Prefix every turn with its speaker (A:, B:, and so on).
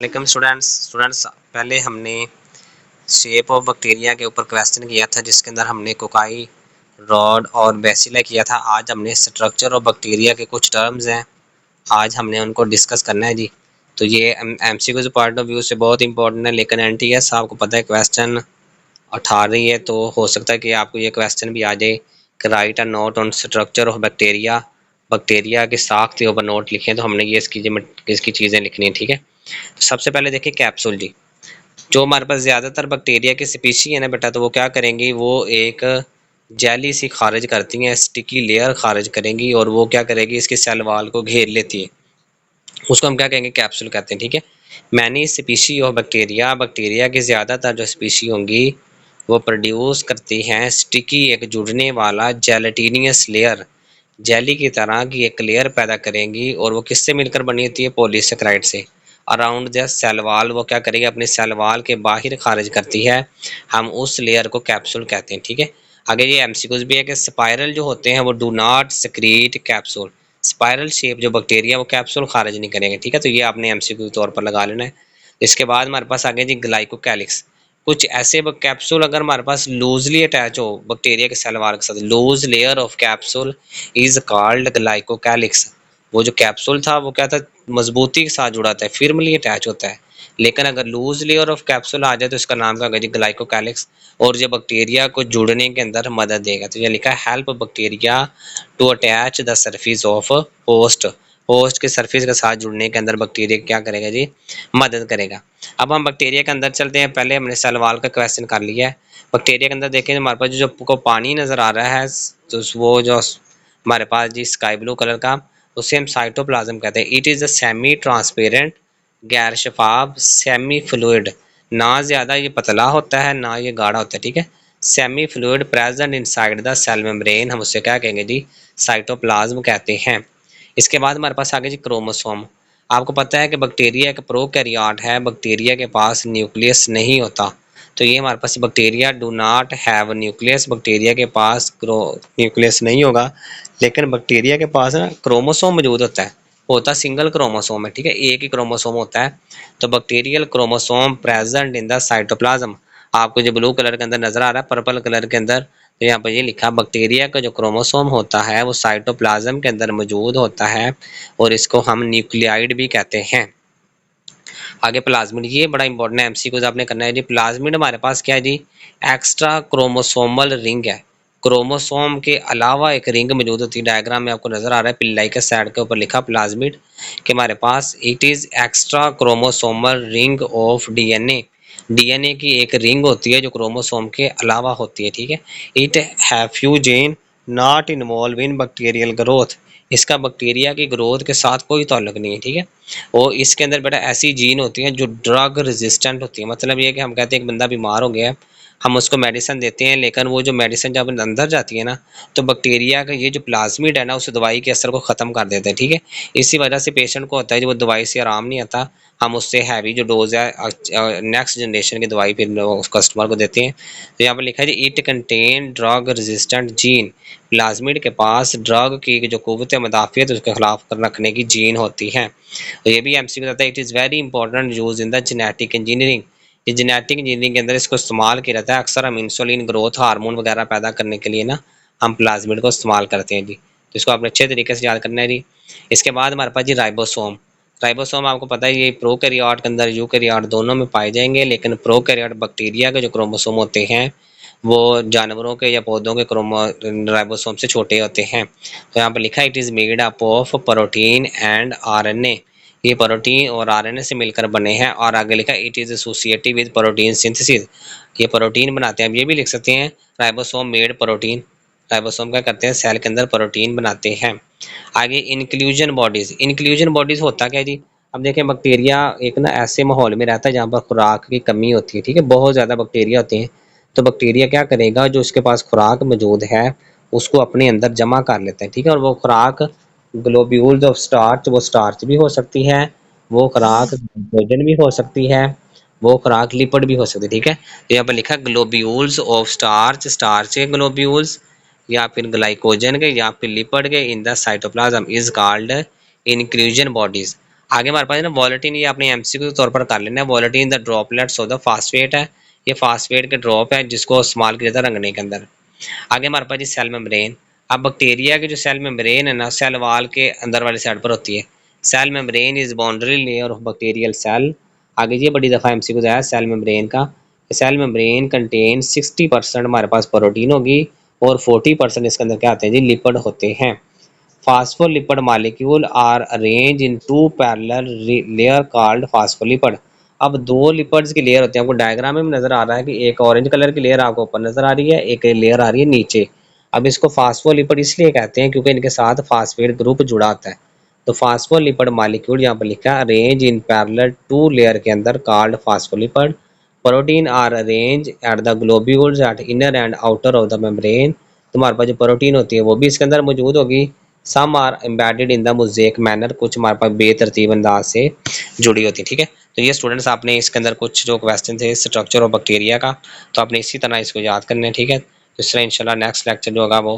A: Welcome students पहले हमने shape of bacteria के ऊपर क्वेश्चन किया था जिसके अंदर हमने कोकाई रॉड और बेसिला किया था। आज हमने स्ट्रक्चर ऑफ बैक्टीरिया के कुछ टर्म्स हैं, आज हमने उनको डिस्कस करना है जी। तो ये एमसीक्यू के पॉइंट ऑफ व्यू से बहुत इंपॉर्टेंट है, लेकिन एनटीएस आपको पता है क्वेश्चन उठा रही है, तो हो सकता है कि आपको ये क्वेश्चन भी आ जाए कि right a note on structure of bacteria, bacteria की साख के ऊपर नोट लिखें। तो हमने ये इसकी चीज़ें लिखनी है, ठीक है। तो सबसे पहले देखिए कैप्सूल जी। जो हमारे पास ज़्यादातर बैक्टीरिया की स्पीशी है ना बेटा, तो वो क्या करेंगी, वो एक जेली सी खारिज करती हैं, स्टिकी लेयर खारिज करेंगी और वो क्या करेगी, इसके सेल वाल को घेर लेती है। उसको हम क्या कहेंगे, कैप्सूल कहते हैं, ठीक है। Many species of bacteria, bacteria की ज़्यादातर जो स्पीशी होंगी वो प्रोड्यूस करती हैं स्टिकी, एक जुड़ने वाला जेलेटिनियस लेयर, जेली की तरह की एक लेयर पैदा करेंगी। और वो किससे मिलकर बनी होती है, पॉलीसेकेराइड से। अराउंड द सेल वाल, वो क्या करेगी, अपने सेल वाल के बाहर खारिज करती है। हम उस लेयर को कैप्सूल कहते हैं, ठीक है। आगे ये एमसीक्यूज भी है कि स्पाइरल जो होते हैं वो do not secrete capsule, spiral shape जो बैक्टीरिया वो कैप्सूल खारिज नहीं करेंगे, ठीक है। तो ये आपने एमसीक्यू के तौर पर लगा लेना है। इसके बाद हमारे पास आगे जी ग्लाइकोकैलिक्स। कुछ ऐसे कैप्सूल अगर हमारे पास लूजली अटैच हो बैक्टीरिया के सेल वाल के साथ, loose layer of capsule is called glycocalyx. वो जो कैप्सूल था वो क्या था, मजबूती के साथ जुड़ा था, फिर्मली अटैच होता है। लेकिन अगर लूज लेयर ऑफ कैप्सूल आ जाए तो इसका नाम क्या होगा जी, ग्लाइकोकैलिक्स। और जो बैक्टीरिया को जुड़ने के अंदर मदद देगा। तो ये लिखा है help bacteria to attach the surface of host, host के सरफेस के साथ जुड़ने के अंदर बैक्टीरिया क्या करेगा जी, मदद करेगा। अब हम बैक्टीरिया के अंदर चलते हैं। पहले हमने सेल वाल का क्वेश्चन कर लिया है। बैक्टीरिया के अंदर देखें हमारे पास जो को पानी नजर आ रहा है, तो वो जो हमारे पास जी स्काई ब्लू कलर का, उसे हम साइटोप्लाज्म कहते हैं। It is a semi transparent, गैर शफाफ, सेमी फ्लूइड, ना ज़्यादा ये पतला होता है ना ये गाढ़ा होता है, ठीक है। Semi fluid present inside the cell membrane, हम उसे क्या कहेंगे जी, साइटोप्लाज्म कहते हैं। इसके बाद हमारे पास आगे जी क्रोमोसोम। आपको पता है कि बैक्टीरिया एक प्रोकैरियोट है, बैक्टीरिया के पास न्यूक्लियस नहीं होता। तो ये हमारे पास bacteria do not have nucleus, bacteria के पास न्यूक्लियस नहीं होगा। लेकिन बैक्टीरिया के पास ना क्रोमोसोम मौजूद होता सिंगल क्रोमोसोम है, ठीक है, एक ही क्रोमोसोम होता है। तो bacterial chromosome present in the cytoplasm. आपको जो ब्लू कलर के अंदर नजर आ रहा है, पर्पल कलर के अंदर, तो यहाँ पर ये लिखा बैक्टीरिया का जो क्रोमोसोम होता है वो साइटोप्लाज्म के अंदर मौजूद होता है और इसको हम न्यूक्लियाइड भी कहते हैं। आगे प्लाज्मिड, ये बड़ा इंपॉर्टेंट है, एमसीक्यूज आपने करना है जी। प्लाज्मिड हमारे पास क्या है जी, एक्स्ट्रा क्रोमोसोमल रिंग है। क्रोमोसोम के अलावा एक रिंग मौजूद होती है। डायग्राम में आपको नजर आ रहा है, पिल्लाई के साइड के ऊपर लिखा प्लाज्मिड कि हमारे पास it is extra chromosomal ring of DNA, DNA की एक रिंग होती है जो क्रोमोसोम के अलावा होती है, ठीक है। It have few gene not involve in bacterial growth, इसका बैक्टीरिया की ग्रोथ के साथ कोई ताल्लुक नहीं है, ठीक है। और इसके अंदर बेटा ऐसी जीन होती हैं जो ड्रग रेजिस्टेंट होती है। मतलब ये कि हम कहते हैं एक बंदा बीमार हो गया है, हम उसको मेडिसिन देते हैं, लेकिन वो जो मेडिसिन जब अंदर जाती है ना, तो बैक्टीरिया का ये जो प्लाज्मिड है ना, उस दवाई के असर को ख़त्म कर देते हैं, ठीक है। इसी वजह से पेशेंट को होता है जो वो दवाई से आराम नहीं आता, हम उससे हैवी जो डोज है नेक्स्ट जनरेशन की दवाई फिर कस्टमर को देते हैं। तो यहाँ पर लिखा है जी, it contain drug resistant gene, plasmid के पास ड्रग की जो कुव्वत मुदाफ़ियत उसके खिलाफ रखने की जीन होती है। तो ये भी एमसीक्यू बताता है, it is very important use in the genetic engineering, ये जेनेटिक इंजीनियरिंग के अंदर इसको इस्तेमाल किया जाता है। अक्सर हम इंसुलिन ग्रोथ हार्मोन वगैरह पैदा करने के लिए ना हम प्लाज्मिड को इस्तेमाल करते हैं जी। तो इसको आपने अच्छे तरीके से याद करना है जी। इसके बाद हमारे पास जी राइबोसोम। राइबोसोम आपको पता है ये प्रोकैरियोट के अंदर यूकैरियोट दोनों में पाए जाएंगे, लेकिन प्रोकैरियोट बैक्टीरिया के जो क्रोमोसोम होते हैं वो जानवरों के या पौधों के राइबोसोम से छोटे होते हैं। तो यहाँ पर लिखा है it is made up of protein and RNA, ये प्रोटीन और आरएनए से मिलकर बने हैं। और आगे लिखा it is associated with protein synthesis, ये प्रोटीन बनाते हैं। अब ये भी लिख सकते हैं राइबोसोम मेड प्रोटीन, राइबोसोम क्या करते हैं, सेल के अंदर प्रोटीन बनाते हैं। आगे इंक्लूजन बॉडीज, इंक्लूजन बॉडीज होता क्या जी। अब देखें बैक्टीरिया एक ना ऐसे माहौल में रहता है जहाँ पर खुराक की कमी होती है, ठीक है, बहुत ज़्यादा बैक्टीरिया होते हैं। तो बैक्टीरिया क्या करेगा, जो उसके पास खुराक मौजूद है उसको अपने अंदर जमा कर लेता है, ठीक है। और वो खुराक ग्लोब्यूल्स ऑफ स्टार्च, वो स्टार्च भी हो सकती है, वो खुराक भोजन भी हो सकती है, वो खुराक लिपिड भी हो सकती है, ठीक है। तो यहाँ पर लिखा ग्लोब्यूल्स ऑफ स्टार्च, स्टार्च के ग्लोब्यूल्स या फिर ग्लाइकोजन के या फिर लिपिड के in the cytoplasm is called inclusion bodies. आगे हमारे पास है ना वॉलेटिन, ये अपने एमसीक्यू के तौर पर कर लेना है। वॉलेटिन the droplets of the phosphate है, ये फास्फेट के ड्रॉप है जिसको इस्तेमाल किया जाता है रंगने के अंदर। आगे हमारे पास जी सेल मेम्ब्रेन। अब बैक्टीरिया की जो सेल मेम्ब्रेन है ना, सेल वाल के अंदर वाली साइड पर होती है। Cell membrane is boundary layer of bacterial cell. आगे ये बड़ी दफ़ा एमसीक्यू आया सेल मेम्ब्रेन का। सेल मेम्ब्रेन कंटेन 60% हमारे पास प्रोटीन होगी और 40% इसके अंदर क्या आते हैं जी, लिपिड होते हैं। Phospholipid molecule are arrange in two parallel layer called phospholipid. अब दो लिपिड्स की लेयर होती है, आपको डायग्राम में नजर आ रहा है कि एक ऑरेंज कलर की लेयर आपको ऊपर नजर आ रही है, एक लेयर आ रही है नीचे। अब इसको फास्फोलिपिड इसलिए कहते हैं क्योंकि इनके साथ फास्फेट ग्रुप जुड़ा होता है। तो फास्फोलिपिड मॉलिक्यूल यहाँ पर लिखा है arrange in parallel two layer के अंदर called phospholipid. Protein are arrange at the globules at inner and outer of the membrane. तुम्हारे पास जो प्रोटीन होती है वो भी इसके अंदर मौजूद होगी। Some are embedded in the mosaic manner, कुछ हमारे पास बेतरतीब अंदाज से जुड़ी होती है। ठीक है, तो ये स्टूडेंट्स आपने इसके अंदर कुछ जो क्वेश्चन थे स्ट्रक्चर और बैक्टीरिया का, तो आपने इसी तरह इसको याद करना है। ठीक है, तो इस तरह इंशाल्लाह नेक्स्ट लेक्चर जो होगा वो